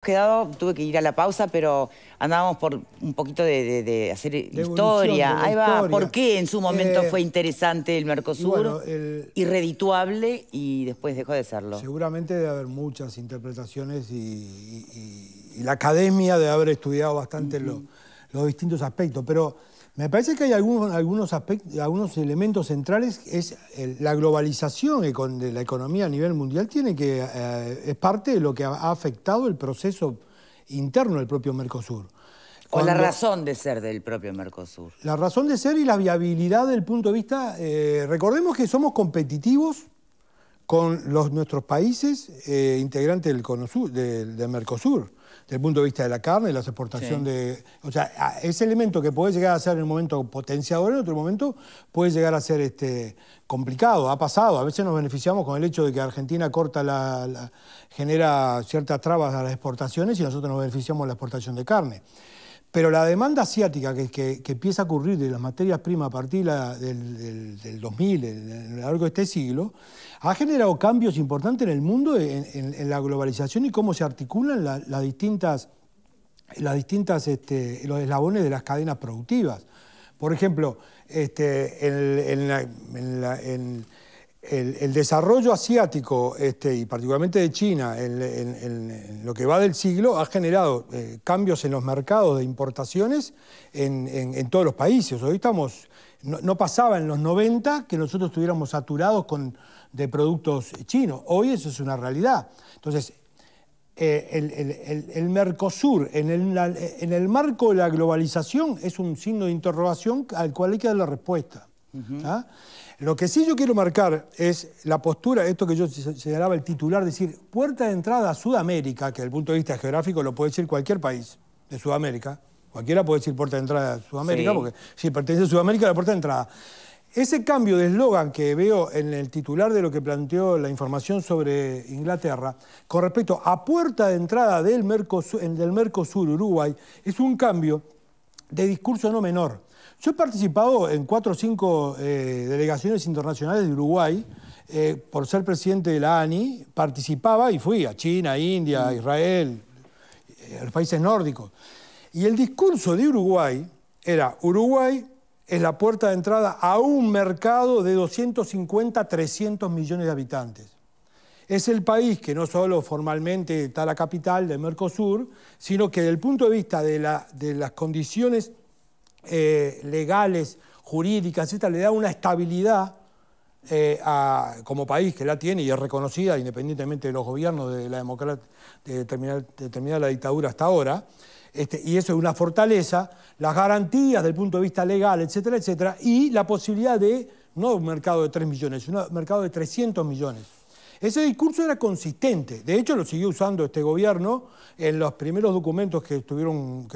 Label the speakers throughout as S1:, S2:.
S1: quedado, tuve que ir a la pausa, pero andábamos por un poquito de hacer historia. Ahí va, ¿por qué en su momento fue interesante el Mercosur y redituable y después dejó de serlo?
S2: Seguramente debe haber muchas interpretaciones y la academia debe haber estudiado bastante los distintos aspectos, pero me parece que hay algunos elementos centrales. La globalización de la economía a nivel mundial es parte de lo que ha afectado el proceso interno del propio Mercosur.
S1: O la razón de ser del propio Mercosur.
S2: La razón de ser y la viabilidad del punto de vista... recordemos que somos competitivos con nuestros países integrantes del Mercosur, desde el punto de vista de la carne, de las exportaciones de... O sea, ese elemento que puede llegar a ser en un momento potenciador, en otro momento puede llegar a ser complicado. Ha pasado, a veces nos beneficiamos con el hecho de que Argentina genera ciertas trabas a las exportaciones y nosotros nos beneficiamos de la exportación de carne. Pero la demanda asiática que empieza a ocurrir de las materias primas a partir del 2000, a lo largo de este siglo, ha generado cambios importantes en el mundo, en la globalización y cómo se articulan los eslabones de las cadenas productivas. Por ejemplo, el desarrollo asiático y particularmente de China en lo que va del siglo ha generado cambios en los mercados de importaciones en todos los países. Hoy no pasaba en los 90 que nosotros estuviéramos saturados de productos chinos. Hoy eso es una realidad. Entonces, el Mercosur en el marco de la globalización es un signo de interrogación al cual hay que dar la respuesta. ¿Ah? Lo que sí yo quiero marcar es la postura, esto que yo señalaba el titular, decir, puerta de entrada a Sudamérica, que desde el punto de vista geográfico lo puede decir cualquier país de Sudamérica, cualquiera puede decir puerta de entrada a Sudamérica, porque si pertenece a Sudamérica, la puerta de entrada. Ese cambio de eslogan que veo en el titular de lo que planteó la información sobre Inglaterra, con respecto a puerta de entrada del Mercosur Uruguay, es un cambio de discurso no menor. Yo he participado en 4 o 5 delegaciones internacionales de Uruguay, por ser presidente de la ANI, participaba y fui a China, India, Israel, a los países nórdicos. Y el discurso de Uruguay era: Uruguay es la puerta de entrada a un mercado de 250 a 300 millones de habitantes. Es el país que no solo formalmente está la capital del Mercosur, sino que desde el punto de vista de las condiciones legales, jurídicas, etc., le da una estabilidad como país que la tiene y es reconocida independientemente de los gobiernos de determinada la dictadura hasta ahora, y eso es una fortaleza, las garantías del punto de vista legal, etcétera, etcétera, y la posibilidad de, no un mercado de 3 millones, sino un mercado de 300 millones. Ese discurso era consistente, de hecho lo siguió usando este gobierno en los primeros documentos que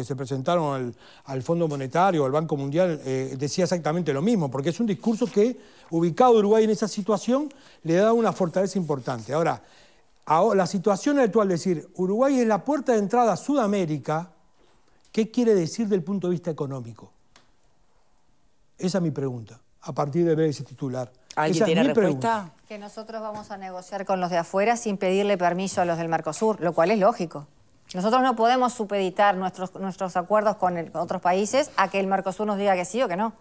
S2: se presentaron al Fondo Monetario, al Banco Mundial, decía exactamente lo mismo, porque es un discurso que, ubicado Uruguay en esa situación, le da una fortaleza importante. Ahora, la situación actual, decir, Uruguay es la puerta de entrada a Sudamérica, ¿qué quiere decir del punto de vista económico? Esa es mi pregunta, a partir de ver ese titular.
S1: ¿Alguien tiene respuesta?
S3: Que nosotros vamos a negociar con los de afuera sin pedirle permiso a los del Mercosur, lo cual es lógico. Nosotros no podemos supeditar nuestros acuerdos con otros países a que el Mercosur nos diga que sí o que no.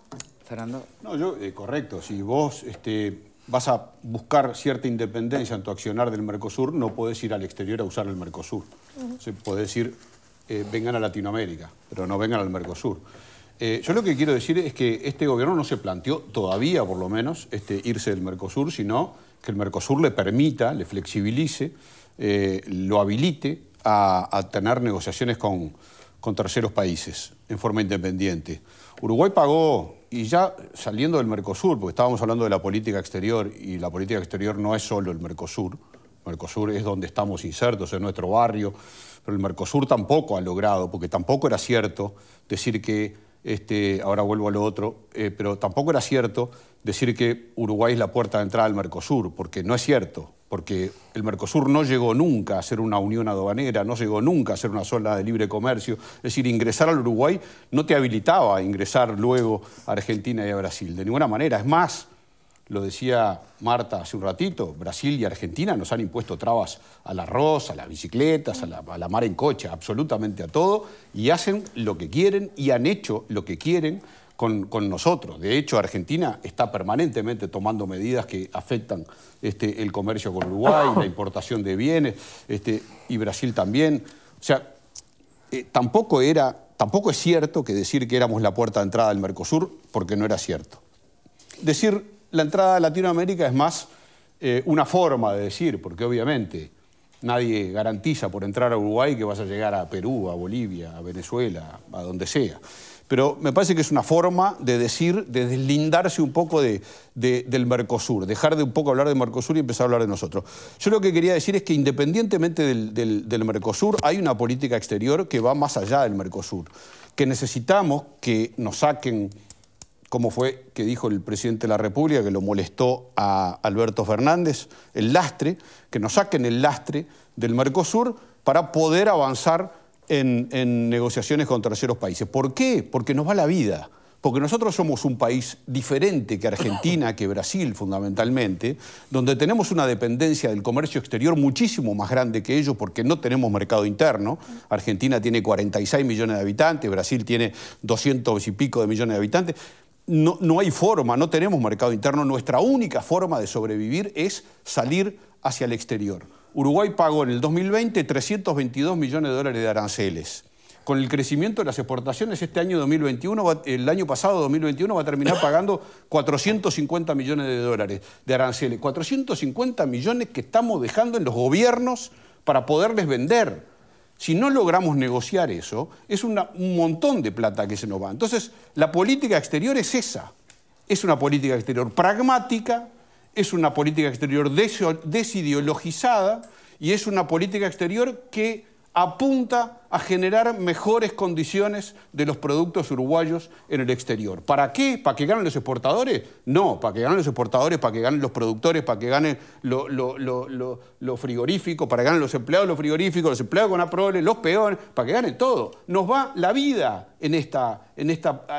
S1: Fernando.
S4: No, correcto. Si vos vas a buscar cierta independencia en tu accionar del Mercosur, no podés ir al exterior a usar el Mercosur. Podés ir, vengan a Latinoamérica, pero no vengan al Mercosur. Yo lo que quiero decir es que este gobierno no se planteó todavía, por lo menos, irse del Mercosur, sino que el Mercosur le permita, le flexibilice, lo habilite a tener negociaciones con terceros países en forma independiente. Uruguay pagó, y ya saliendo del Mercosur, porque estábamos hablando de la política exterior, y la política exterior no es solo el Mercosur. El Mercosur es donde estamos insertos, en nuestro barrio, pero el Mercosur tampoco ha logrado, porque tampoco era cierto decir que ahora vuelvo a lo otro, pero tampoco era cierto decir que Uruguay es la puerta de entrada al Mercosur, porque no es cierto, porque el Mercosur no llegó nunca a ser una unión aduanera, no llegó nunca a ser una zona de libre comercio. Es decir, ingresar al Uruguay no te habilitaba a ingresar luego a Argentina y a Brasil, de ninguna manera. Es más, lo decía Marta hace un ratito, Brasil y Argentina nos han impuesto trabas al arroz, a las bicicletas, a la mar en coche, absolutamente a todo, y hacen lo que quieren y han hecho lo que quieren con nosotros. De hecho, Argentina está permanentemente tomando medidas que afectan el comercio con Uruguay, la importación de bienes, y Brasil también. O sea, tampoco es cierto que decir que éramos la puerta de entrada del Mercosur, porque no era cierto. Decir la entrada a Latinoamérica es más una forma de decir, porque obviamente nadie garantiza por entrar a Uruguay que vas a llegar a Perú, a Bolivia, a Venezuela, a donde sea. Pero me parece que es una forma de decir, de deslindarse un poco del Mercosur, dejar de un poco hablar de Mercosur y empezar a hablar de nosotros. Yo lo que quería decir es que independientemente del Mercosur, hay una política exterior que va más allá del Mercosur, que necesitamos que nos saquen, como fue que dijo el presidente de la República, que lo molestó a Alberto Fernández, el lastre, que nos saquen el lastre del Mercosur para poder avanzar en negociaciones con terceros países. ¿Por qué? Porque nos va la vida. Porque nosotros somos un país diferente que Argentina, que Brasil fundamentalmente, donde tenemos una dependencia del comercio exterior muchísimo más grande que ellos porque no tenemos mercado interno. Argentina tiene 46 millones de habitantes, Brasil tiene 200 y pico de millones de habitantes. No hay forma, no tenemos mercado interno. Nuestra única forma de sobrevivir es salir hacia el exterior. Uruguay pagó en el 2020 322 millones de dólares de aranceles. Con el crecimiento de las exportaciones, este año 2021, el año pasado, 2021, va a terminar pagando 450 millones de dólares de aranceles. 450 millones que estamos dejando en los gobiernos para poderles vender. Si no logramos negociar eso, es un montón de plata que se nos va. Entonces, la política exterior es esa. Es una política exterior pragmática, es una política exterior desideologizada y es una política exterior que apunta a generar mejores condiciones de los productos uruguayos en el exterior. ¿Para qué? ¿Para que ganen los exportadores? No, para que ganen los exportadores, para que ganen los productores, para que ganen los frigoríficos, para que ganen los empleados de los frigoríficos, los empleados con APROLE, los peones, para que ganen todo. Nos va la vida en esta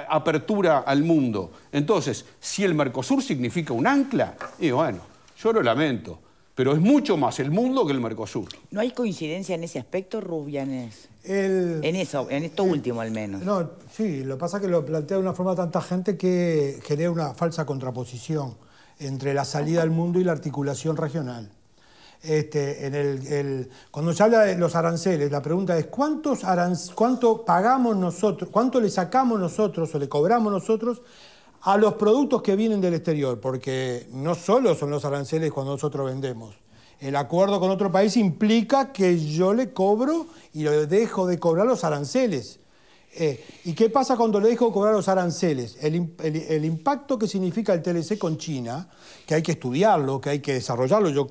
S4: apertura al mundo. Entonces, si el Mercosur significa un ancla, y bueno, yo lo lamento. Pero es mucho más el mundo que el Mercosur.
S1: ¿No hay coincidencia en ese aspecto, Rubianes? En esto último al menos.
S2: No, sí, lo que pasa es que lo plantea de una forma tanta gente que genera una falsa contraposición entre la salida al mundo y la articulación regional. Cuando se habla de los aranceles, la pregunta es ¿cuánto pagamos nosotros, cuánto le sacamos nosotros o le cobramos nosotros a los productos que vienen del exterior? Porque no solo son los aranceles cuando nosotros vendemos. El acuerdo con otro país implica que yo le cobro y le dejo de cobrar los aranceles. ¿Y qué pasa cuando le dejo de cobrar los aranceles? El impacto que significa el TLC con China, que hay que estudiarlo, que hay que desarrollarlo, yo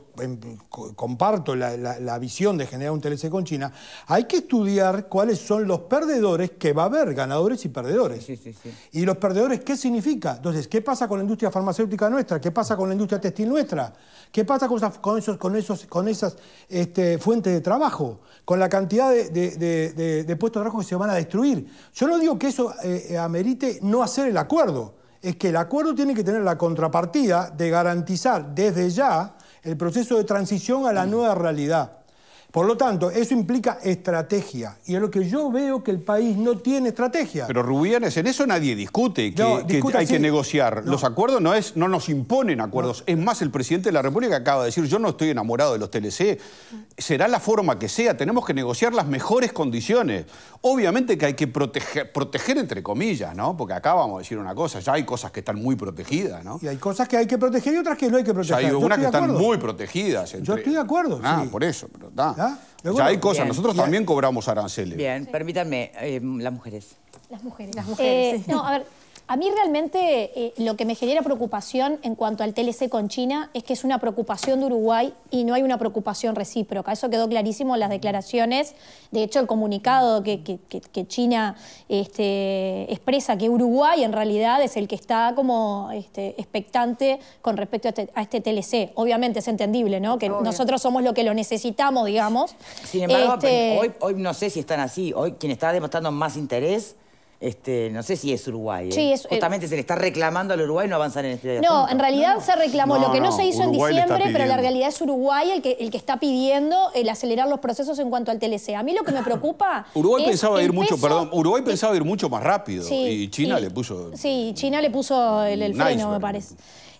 S2: comparto la visión de generar un TLC con China, hay que estudiar cuáles son los perdedores, que va a haber ganadores y perdedores. Sí. ¿Y los perdedores qué significa? Entonces, ¿qué pasa con la industria farmacéutica nuestra? ¿Qué pasa con la industria textil nuestra? ¿Qué pasa con esas fuentes de trabajo? Con la cantidad de puestos de trabajo que se van a destruir. Yo no digo que eso amerite no hacer el acuerdo. Es que el acuerdo tiene que tener la contrapartida de garantizar desde ya el proceso de transición a la nueva realidad. Por lo tanto, eso implica estrategia. Y es lo que yo veo que el país no tiene estrategia.
S4: Pero Rubianes, en eso nadie discute, que hay que negociar. Los acuerdos no nos imponen acuerdos. Es más, el presidente de la República acaba de decir, yo no estoy enamorado de los TLC. Será la forma que sea, tenemos que negociar las mejores condiciones. Obviamente que hay que proteger entre comillas, ¿no? Porque acá vamos a decir una cosa, ya hay cosas que están muy protegidas, ¿no?
S2: Y hay cosas que hay que proteger y otras que no hay que proteger.
S4: Ya hay unas que están muy protegidas.
S2: Yo estoy de acuerdo, sí.
S4: Por eso, pero está. Ya hay cosas, nosotros también cobramos aranceles.
S1: Bien, permítanme, las mujeres.
S3: Las mujeres.
S5: No, a ver, a mí realmente lo que me genera preocupación en cuanto al TLC con China es que es una preocupación de Uruguay y no hay una preocupación recíproca. Eso quedó clarísimo en las declaraciones. De hecho, el comunicado que China expresa que Uruguay en realidad es el que está como expectante con respecto a este TLC. Obviamente es entendible, ¿no? Que nosotros somos lo que lo necesitamos, digamos.
S1: Sin embargo, hoy no sé si están así. Hoy quien está demostrando más interés no sé si es Uruguay.
S5: Sí,
S1: justamente se le está reclamando al Uruguay no avanzar en este
S5: No,
S1: asunto.
S5: en realidad se reclamó lo que no se hizo
S4: Uruguay
S5: en diciembre, pero la
S4: pidiendo.
S5: realidad es Uruguay el que está pidiendo el acelerar los procesos en cuanto al TLC. A mí lo que me preocupa
S4: Uruguay
S5: es
S4: pensaba
S5: el
S4: ir mucho,
S5: peso-
S4: perdón, Uruguay pensaba ir mucho más rápido
S5: Sí,
S4: y China le puso...
S5: Sí, China le puso el
S4: un
S5: freno, me
S4: iceberg.
S5: parece.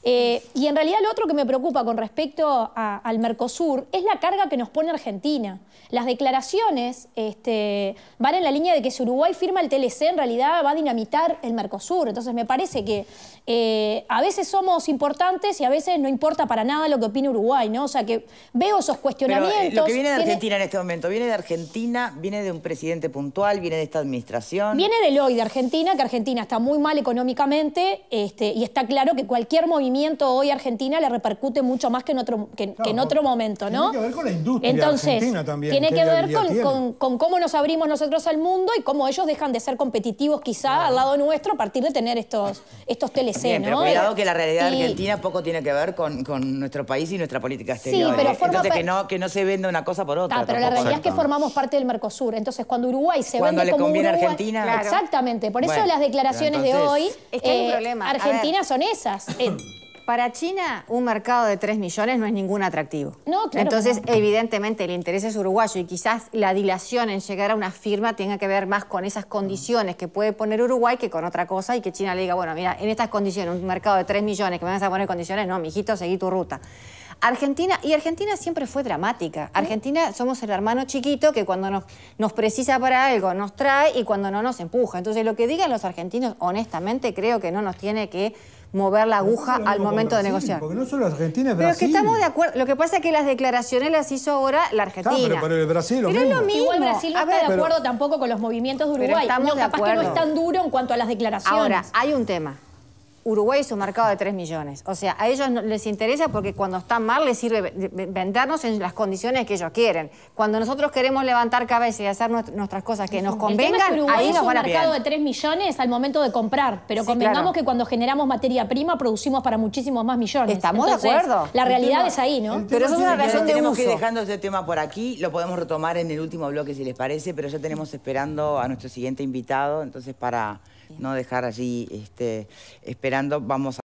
S5: Y en realidad lo otro que me preocupa con respecto al Mercosur es la carga que nos pone Argentina. Las declaraciones van en la línea de que si Uruguay firma el TLC, en realidad va a dinamitar el Mercosur. Entonces me parece que a veces somos importantes y a veces no importa para nada lo que opine Uruguay, ¿no? O sea, que veo esos cuestionamientos.
S1: Pero, lo que viene de Argentina en este momento, viene de Argentina, viene de un presidente puntual, viene de esta administración.
S5: Viene del hoy de Argentina, que Argentina está muy mal económicamente y está claro que cualquier movimiento hoy a Argentina le repercute mucho más que en otro momento, ¿no?
S2: Tiene que ver con la industria argentina también.
S5: Tiene que ver
S2: tiene.
S5: con cómo nos abrimos nosotros al mundo y cómo ellos dejan de ser competitivos quizá al lado nuestro a partir de tener estos TLC,
S1: Bien,
S5: ¿no?
S1: pero cuidado que la realidad de Argentina poco tiene que ver con nuestro país y nuestra política exterior.
S5: pero
S1: Entonces que no se venda una cosa por otra.
S5: Pero la realidad es que formamos parte del Mercosur. Entonces, cuando Uruguay se
S1: Cuando
S5: vende
S1: le
S5: como
S1: conviene a
S5: Uruguay...
S1: Argentina.
S3: Claro.
S5: Exactamente. Por eso
S1: Bueno,
S5: las declaraciones
S1: pero entonces-
S5: de hoy,
S3: Es que hay un problema. A
S5: Argentina
S3: ver.
S5: son esas.
S3: Para China, un mercado de 3 millones no es ningún atractivo.
S5: No, claro
S3: Entonces,
S5: que no.
S3: evidentemente, el interés es uruguayo y quizás la dilación en llegar a una firma tenga que ver más con esas condiciones que puede poner Uruguay que con otra cosa y que China le diga, bueno, mira, en estas condiciones, un mercado de 3 millones que me vas a poner condiciones, no, mijito, seguí tu ruta. Argentina siempre fue dramática. Argentina somos el hermano chiquito que cuando nos precisa para algo nos trae y cuando no nos empuja. Entonces, lo que digan los argentinos, honestamente, creo que no nos tiene que mover la aguja al momento de negociar.
S2: Porque no solo Argentina, es
S3: Pero es que
S2: Brasil.
S3: estamos de acuerdo. Lo que pasa es que las declaraciones las hizo ahora la Argentina.
S2: Pero el Brasil lo
S3: Pero es
S2: mismo.
S3: lo mismo.
S5: Igual Brasil no
S3: A
S5: está
S3: ver,
S5: de acuerdo tampoco con los movimientos de
S3: Pero
S5: Uruguay.
S3: estamos
S5: No,
S3: de
S5: capaz que no
S3: acuerdo.
S5: es tan duro en cuanto a las declaraciones.
S3: Ahora, hay un tema. Uruguay es un mercado de 3 millones. O sea, a ellos les interesa porque cuando están mal les sirve vendernos en las condiciones que ellos quieren. Cuando nosotros queremos levantar cabeza y hacer nuestras cosas que nos
S5: El tema es
S3: convengan,
S5: que Uruguay
S3: ahí
S5: es
S3: nos
S5: un
S3: van a
S5: mercado
S3: pillar.
S5: de 3 millones al momento de comprar, pero
S3: Sí,
S5: convengamos
S3: claro.
S5: que cuando generamos materia prima producimos para muchísimos más millones.
S3: Estamos de
S5: Entonces,
S3: acuerdo.
S5: La realidad
S2: tema-
S5: es ahí, ¿no?
S3: Pero eso es una
S1: Señores,
S3: relación de
S1: tenemos que ir
S3: uso.
S1: dejando este tema por aquí, lo podemos retomar en el último bloque si les parece, pero ya tenemos esperando a nuestro siguiente invitado, entonces para no dejar allí esperando, vamos